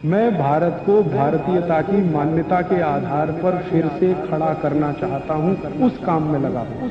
मैं भारत को भारतीयता की मान्यता के आधार पर फिर से खड़ा करना चाहता हूं, उस काम में लगा हूं।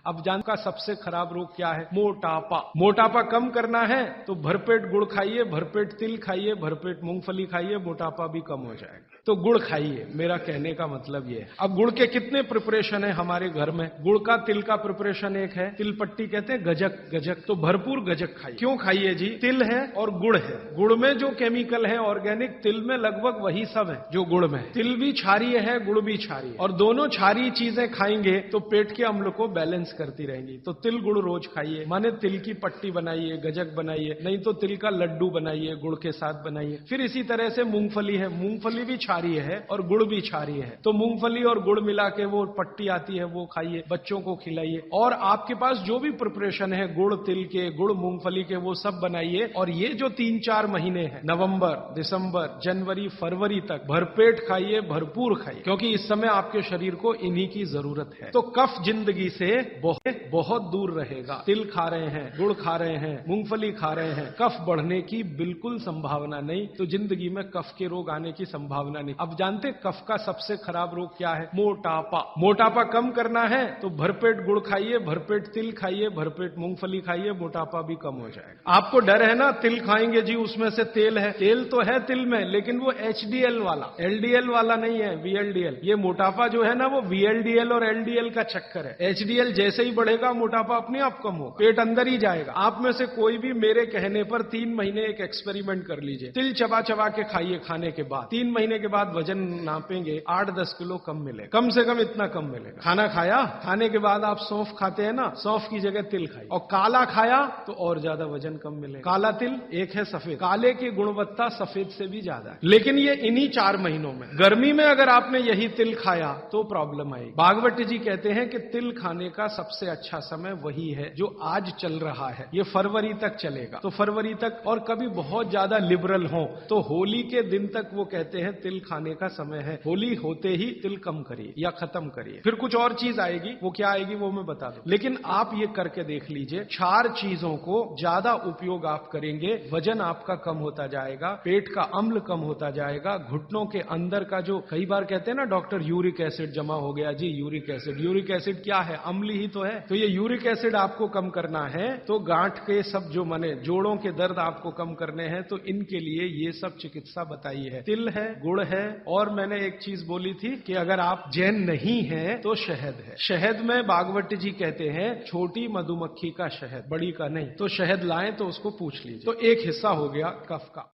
अब जान का सबसे खराब रोग क्या है? मोटापा। मोटापा कम करना है तो भरपेट गुड़ खाइए, भरपेट तिल खाइए, भरपेट मूंगफली खाइए, मोटापा भी कम हो जाएगा। तो गुड़ खाइए, मेरा कहने का मतलब ये है। अब गुड़ के कितने प्रिपरेशन है हमारे घर में? गुड़ का, तिल का प्रिपरेशन एक है, तिल पट्टी कहते हैं, गजक। गजक तो भरपूर गजक खाइए। क्यों खाइए जी? तिल है और गुड़ है। गुड़ में जो केमिकल है ऑर्गेनिक, तिल में लगभग वही सब है जो गुड़ में है। तिल भी क्षारीय है, गुड़ भी क्षारीय है, और दोनों क्षारीय चीजें खाएंगे तो पेट के अम्ल को बैलेंस करती रहेंगी। तो तिल गुड़ रोज खाइए, माने तिल की पट्टी बनाइए, गजक बनाइए, नहीं तो तिल का लड्डू बनाइए, गुड़ के साथ बनाइए। फिर इसी तरह से मूंगफली है, मूंगफली भी क्षारीय है और गुड़ भी क्षारीय है, तो मूंगफली और गुड़ मिला के वो पट्टी आती है, वो खाइए, बच्चों को खिलाइए। और आपके पास जो भी प्रिपरेशन है गुड़ तिल के, गुड़ मूंगफली के, वो सब बनाइए। और ये जो 3-4 महीने हैं, नवंबर, दिसंबर, जनवरी, फरवरी तक भरपेट खाइए, भरपूर खाइए, क्योंकि इस समय आपके शरीर को इन्हीं की जरूरत है। तो कफ जिंदगी से बहुत दूर रहेगा। तिल खा रहे हैं, गुड़ खा रहे हैं, मूंगफली खा रहे हैं, कफ बढ़ने की बिल्कुल संभावना नहीं, तो जिंदगी में कफ के रोग आने की संभावना नहीं। अब जानते कफ का सबसे खराब रोग क्या है? मोटापा। मोटापा कम करना है तो भरपेट गुड़ खाइए, भरपेट तिल खाइए, भरपेट मूंगफली खाइए, मोटापा भी कम हो जाएगा। आपको डर है ना, तिल खाएंगे जी उसमें से तेल है। तेल तो है तिल में, लेकिन वो HDL वाला, LDL वाला नहीं है, VLDL। ये मोटापा जो है ना, वो VLDL और LDL का चक्कर है। HDL जैसे ही बढ़ेगा, मोटापा अपने आप कम होगा, पेट अंदर ही जाएगा। आप में से कोई भी मेरे कहने पर 3 महीने एक एक्सपेरिमेंट कर लीजिए। तिल चबा चबा के खाइए, खाने के बाद 3 महीने के बाद वजन नापेंगे, 8-10 किलो कम मिलेगा, कम से कम इतना कम मिलेगा। खाना खाया, खाने के बाद आप सौंफ खाते हैं ना, सौंफ की जगह तिल खाइए। और काला खाया तो और ज्यादा वजन कम मिलेगा। काला तिल एक है सफेद, काले की गुणवत्ता सफेद से भी ज्यादा है। लेकिन ये इन्हीं 4 महीनों में, गर्मी में अगर आपने यही तिल खाया तो प्रॉब्लम आएगी। भागवत जी कहते हैं कि तिल खाने का सबसे अच्छा समय वही है जो आज चल रहा है, ये फरवरी तक चलेगा। तो फरवरी तक, और कभी बहुत ज्यादा लिबरल हो तो होली के दिन तक वो कहते हैं तिल खाने का समय है। होली होते ही तिल कम करिए या खत्म करिए। फिर कुछ और चीज आएगी, वो क्या आएगी वो मैं बता दूं, लेकिन आप ये करके देख लीजिए। 4 चीजों को ज्यादा उपयोग आप करेंगे, वजन आपका कम होता जाएगा, पेट का अम्ल कम होता जाएगा, घुटनों के अंदर का जो कई बार कहते हैं ना डॉक्टर, यूरिक एसिड जमा हो गया जी, यूरिक एसिड। यूरिक एसिड क्या है? अम्ल ही तो है। तो ये यूरिक एसिड आपको कम करना है, तो गांठ के सब जो माने जोड़ों के दर्द आपको कम करने हैं, तो इनके लिए ये सब चिकित्सा बताई है। तिल है, गुड़ है, और मैंने एक चीज बोली थी कि अगर आप जैन नहीं हैं तो शहद है। शहद में भागवत जी कहते हैं छोटी मधुमक्खी का शहद, बड़ी का नहीं। तो शहद लाएं तो उसको पूछ लीजिए। तो एक हिस्सा हो गया कफ का।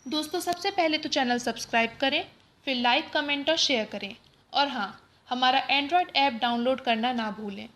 दोस्तों, सबसे पहले तो चैनल सब्सक्राइब करें, फिर लाइक, कमेंट और शेयर करें। और हाँ, हमारा एंड्रॉयड ऐप डाउनलोड करना ना भूलें।